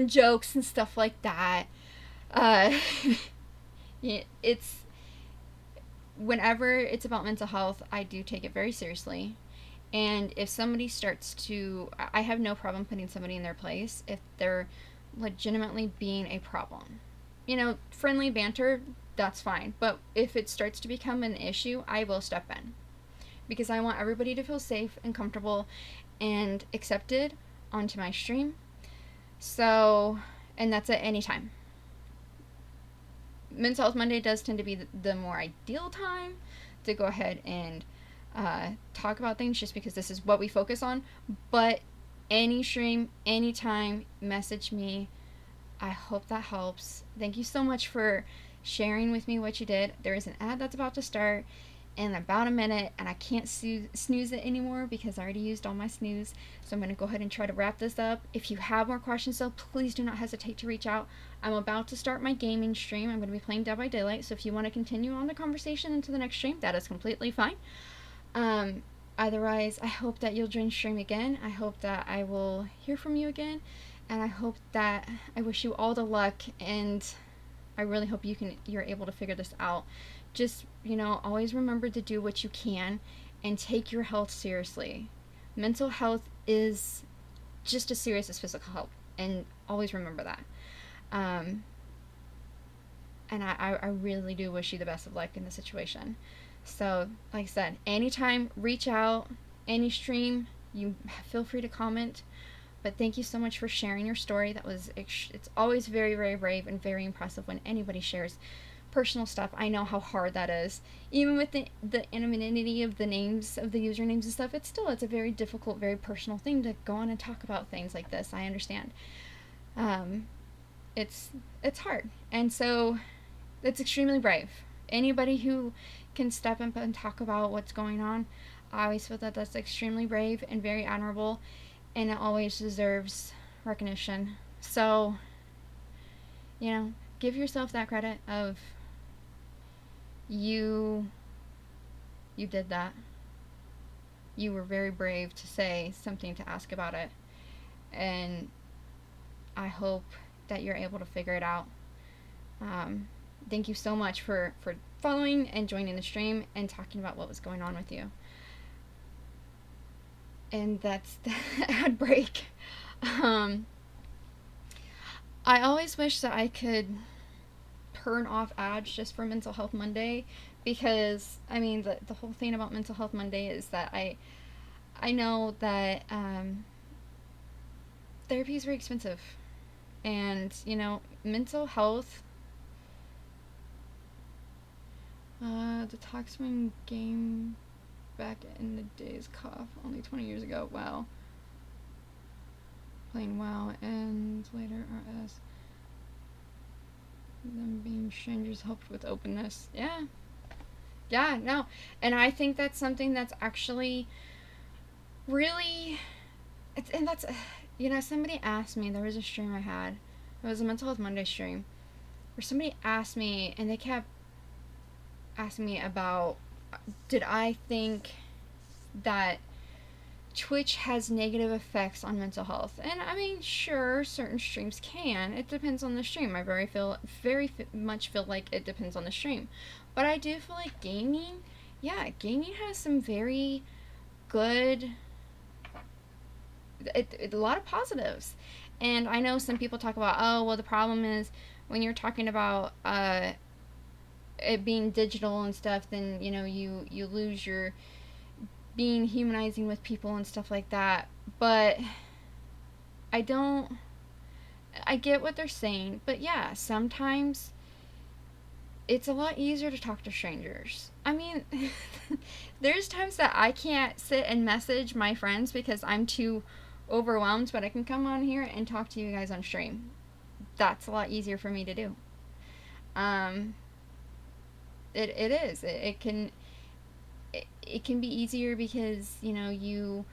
jokes and stuff like that. It's, whenever it's about mental health, I do take it very seriously. And if somebody starts to, I have no problem putting somebody in their place if they're legitimately being a problem. Friendly banter, that's fine. But if it starts to become an issue, I will step in. Because I want everybody to feel safe and comfortable and accepted onto my stream. So, and that's at any time. Mental Health Monday does tend to be the more ideal time to go ahead and talk about things just because this is what we focus on. But any stream, anytime, message me. I hope that helps. Thank you so much for sharing with me what you did. There is an ad that's about to start in about a minute, and I can't snooze it anymore because I already used all my snooze. So I'm going to go ahead and try to wrap this up. If you have more questions, though, please do not hesitate to reach out. I'm about to start my gaming stream. I'm going to be playing Dead by Daylight, so if you want to continue on the conversation into the next stream, that is completely fine. Otherwise, I hope that you'll join stream again. I hope that I will hear from you again, and I hope that I wish you all the luck, and I really hope you're able to figure this out. Just, always remember to do what you can and take your health seriously. Mental health is just as serious as physical health, and always remember that. And I really do wish you the best of luck in the situation. So, like I said, anytime, reach out, any stream, you feel free to comment. But thank you so much for sharing your story. It's always very, very brave and very impressive when anybody shares personal stuff. I know how hard that is. Even with the anonymity of the names, of the usernames and stuff, it's a very difficult, very personal thing to go on and talk about things like this. I understand. It's hard. And so, it's extremely brave. Anybody who can step up and talk about what's going on, I always feel that that's extremely brave and very admirable, and it always deserves recognition. So, give yourself that credit of you did that. You were very brave to say something, to ask about it, and I hope that you're able to figure it out. Thank you so much for following and joining the stream and talking about what was going on with you. And that's the ad break. I always wish that I could turn off ads just for Mental Health Monday, because, the whole thing about Mental Health Monday is that I know that therapy is very expensive. And, mental health... the Toxwing game back in the days, cough, only 20 years ago. Wow. Playing WoW and later RS. Them being strangers helped with openness. Yeah. Yeah, no. And I think that's something that's actually really... And that's... somebody asked me, there was a stream I had. It was a Mental Health Monday stream, where somebody asked me, and they kept asking me about, did I think that Twitch has negative effects on mental health? And sure, certain streams can. It depends on the stream. I very much feel like it depends on the stream. But I do feel like gaming has some very good, a lot of positives. And I know some people talk about, oh, well, the problem is when you're talking about it being digital and stuff, then you lose your being humanizing with people and stuff like that. But I get what they're saying, but yeah, sometimes it's a lot easier to talk to strangers. There's times that I can't sit and message my friends because I'm too overwhelmed, but I can come on here and talk to you guys on stream. That's a lot easier for me to do. It is. It can be easier because, you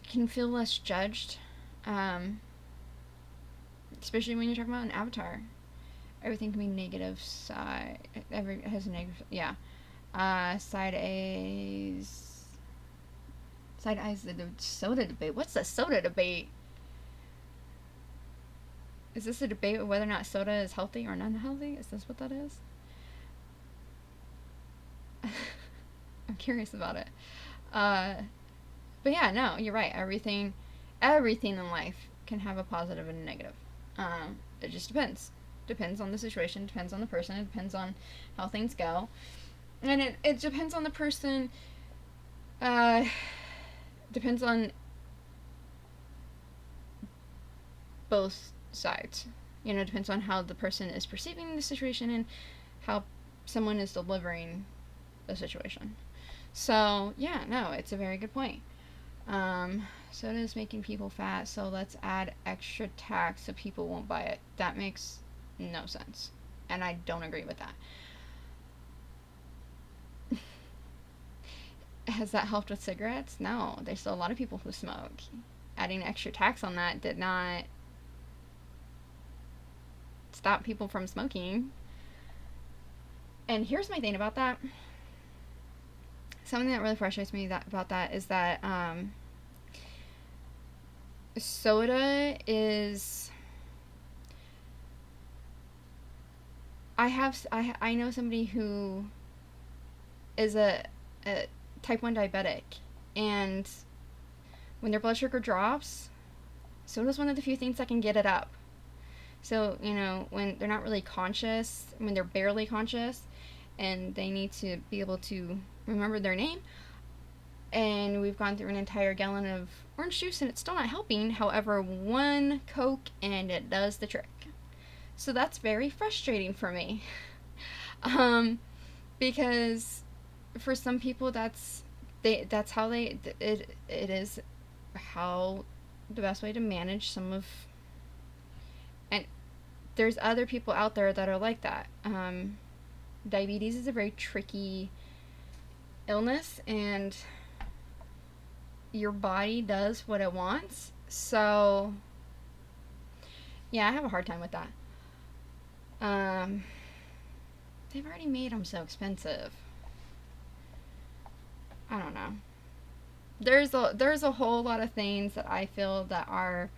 can feel less judged. Especially when you're talking about an avatar. Everything can be negative side. It has a negative, yeah. Side A's, the soda debate. What's the soda debate? Is this a debate of whether or not soda is healthy or unhealthy? Is this what that is? I'm curious about it. But yeah, no, you're right. Everything in life can have a positive and a negative. It just depends. Depends on the situation, depends on the person, it depends on how things go. And it depends on the person, depends on both sides. It depends on how the person is perceiving the situation and how someone is delivering the situation. So, yeah, no, it's a very good point. Soda is making people fat, so let's add extra tax so people won't buy it. That makes no sense. And I don't agree with that. Has that helped with cigarettes? No, there's still a lot of people who smoke. Adding extra tax on that did not stop people from smoking. And here's my thing about that. Something that really frustrates me about that is that soda is. I know somebody who is a type 1 diabetic, and when their blood sugar drops, soda's one of the few things that can get it up. So, when they're not really conscious, when they're barely conscious, and they need to be able to remember their name, and we've gone through an entire gallon of orange juice and it's still not helping. However, one Coke and it does the trick. So that's very frustrating for me. Because for some people that's how it is how the best way to manage some of, and there's other people out there that are like that. Diabetes is a very tricky illness, and your body does what it wants. So, yeah, I have a hard time with that. They've already made them so expensive. I don't know. There's a whole lot of things that I feel that our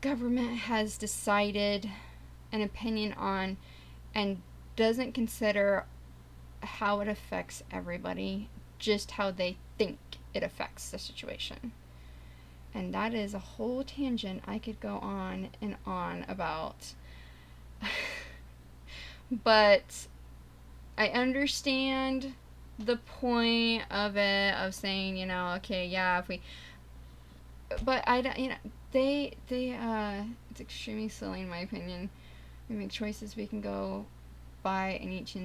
government has decided an opinion on and doesn't consider how it affects everybody, just how they think it affects the situation. And that is a whole tangent I could go on and on about. But I understand the point of it, of saying, okay, yeah, if we, but I don't, it's extremely silly in my opinion. We make choices, we can go buy and eat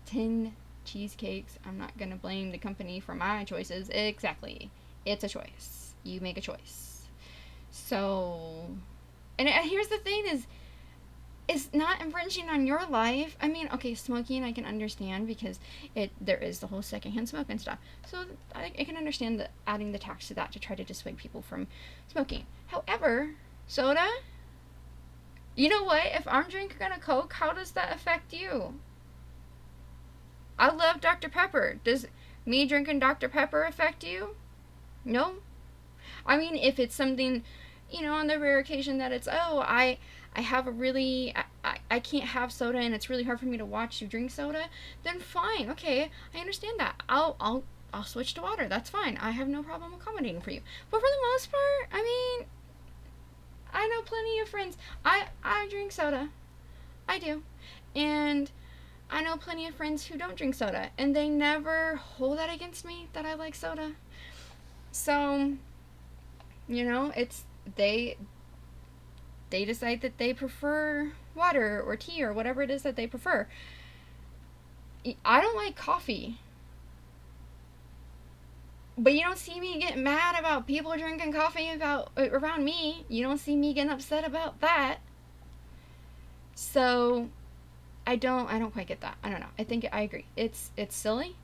10 cheesecakes. I'm not gonna blame the company for my choices. Exactly. It's a choice. You make a choice. So, and here's the thing is, it's not infringing on your life. I mean, okay, smoking I can understand because there is the whole secondhand smoke and stuff. So I can understand adding the tax to that to try to dissuade people from smoking. However, soda, you know what? If I'm drinking a Coke, how does that affect you? I love Dr. Pepper. Does me drinking Dr. Pepper affect you? No. I mean, if it's something, on the rare occasion that it's, I have a really, I can't have soda and it's really hard for me to watch you drink soda, then fine, okay, I understand that. I'll switch to water. That's fine. I have no problem accommodating for you. But for the most part, I mean, I know plenty of friends. I drink soda. I do. And I know plenty of friends who don't drink soda, and they never hold that against me that I like soda. So, it's they decide that they prefer water or tea or whatever it is that they prefer. I don't like coffee. But you don't see me get mad about people drinking coffee around me. You don't see me getting upset about that. So I don't quite get that. I don't know. I agree. It's silly.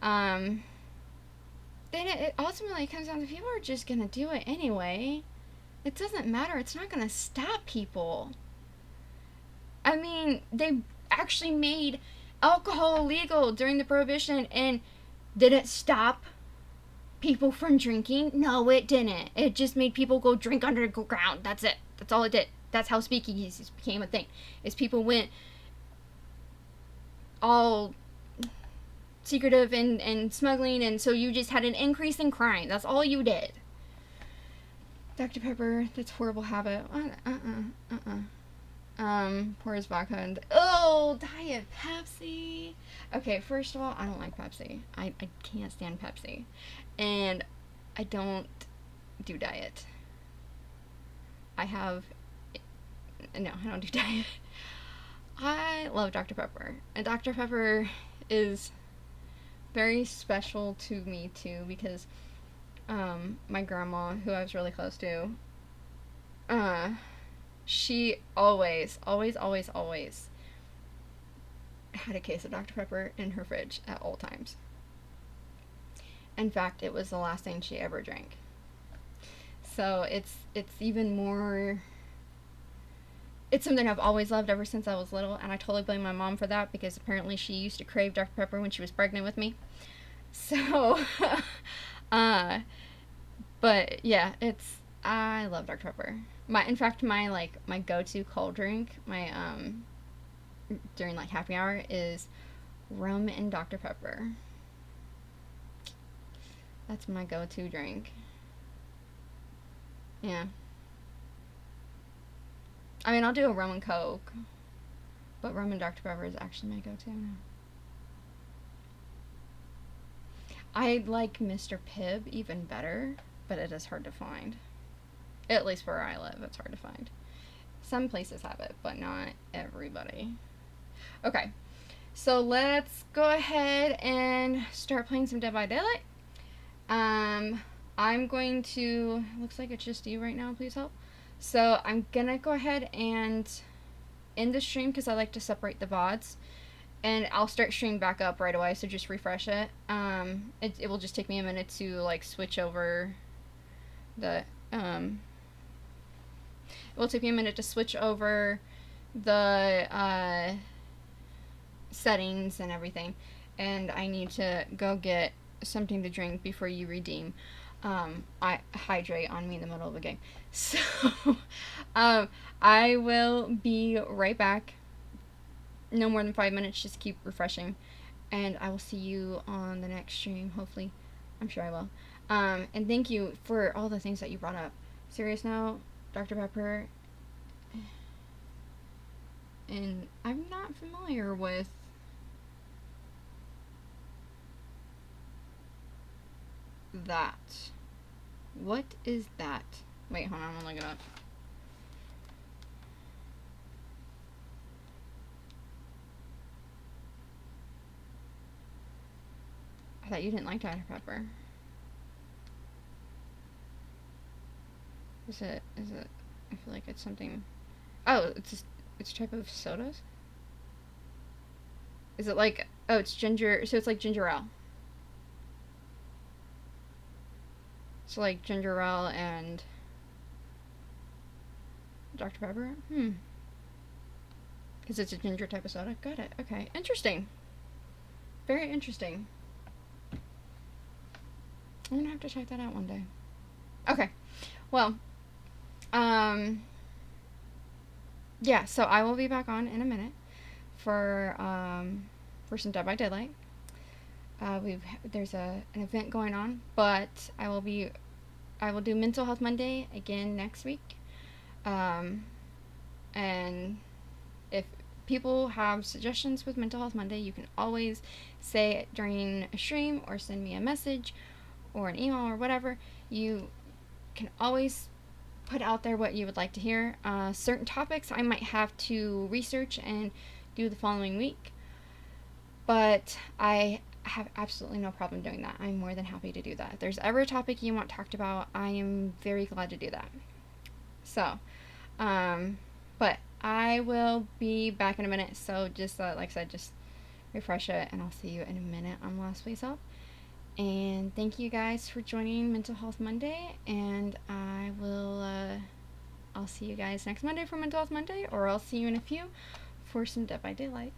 Then it ultimately comes down to people are just gonna do it anyway. It doesn't matter. It's not gonna stop people. I mean, they actually made alcohol illegal during the Prohibition, and did it stop people from drinking? No, it didn't. It just made people go drink underground. That's it. That's all it did. That's how speakeasies became a thing. Is people went all secretive and smuggling, and so you just had an increase in crime. That's all you did. Dr. Pepper, that's a horrible habit. Pours vodka and Diet Pepsi. Okay, first of all, I don't like Pepsi. I can't stand Pepsi. And I don't do diet. I don't do diet. I love Dr. Pepper. And Dr. Pepper is very special to me too, because my grandma, who I was really close to, uh, she always had a case of Dr. Pepper in her fridge at all times. In fact, it was the last thing she ever drank. So it's even more. It's something I've always loved ever since I was little, and I totally blame my mom for that, because apparently she used to crave Dr. Pepper when she was pregnant with me. So, uh, but yeah, I love Dr. Pepper. In fact, my go-to cold drink, during like happy hour, is rum and Dr. Pepper. That's my go-to drink. Yeah. I mean, I'll do a rum and Coke, but rum and Dr. Pepper is actually my go-to now. I like Mr. Pibb even better, but it is hard to find. At least where I live, it's hard to find. Some places have it, but not everybody. Okay, so let's go ahead and start playing some Dead by Daylight. I'm going to. Looks like it's just you right now. Please help. So I'm gonna go ahead and end the stream, because I like to separate the VODs, and I'll start stream back up right away. So just refresh it. It will just take me a minute to like switch over the It will take me a minute to switch over the settings and everything, and I need to go get something to drink before you redeem. I hydrate on me in the middle of a game. So, I will be right back. No more than 5 minutes, just keep refreshing. And I will see you on the next stream, hopefully. I'm sure I will. And thank you for all the things that you brought up. Serious now, Dr. Pepper. And I'm not familiar with that. What is that? Wait, hold on, I'm gonna look it up. I thought you didn't like Dr. Pepper. Is it, I feel like it's something, oh, it's a type of sodas? Is it like, oh, it's ginger, so it's like ginger ale. So like ginger ale and Dr. Pepper? Because it's a ginger type of soda? Got it. Okay. Interesting. Very interesting. I'm gonna have to check that out one day. Okay. Well, yeah, so I will be back on in a minute for some Dead by Daylight. There's an event going on, but I will do Mental Health Monday again next week. And if people have suggestions with Mental Health Monday, you can always say it during a stream or send me a message or an email or whatever. You can always put out there what you would like to hear. Certain topics I might have to research and do the following week, but I have absolutely no problem doing that. I'm more than happy to do that. If there's ever a topic you want talked about, I am very glad to do that. So, but I will be back in a minute, so just like I said, just refresh it, and I'll see you in a minute on Last Place Up. And thank you guys for joining Mental Health Monday, and I'll see you guys next Monday for Mental Health Monday, or I'll see you in a few for some Dead by Daylight.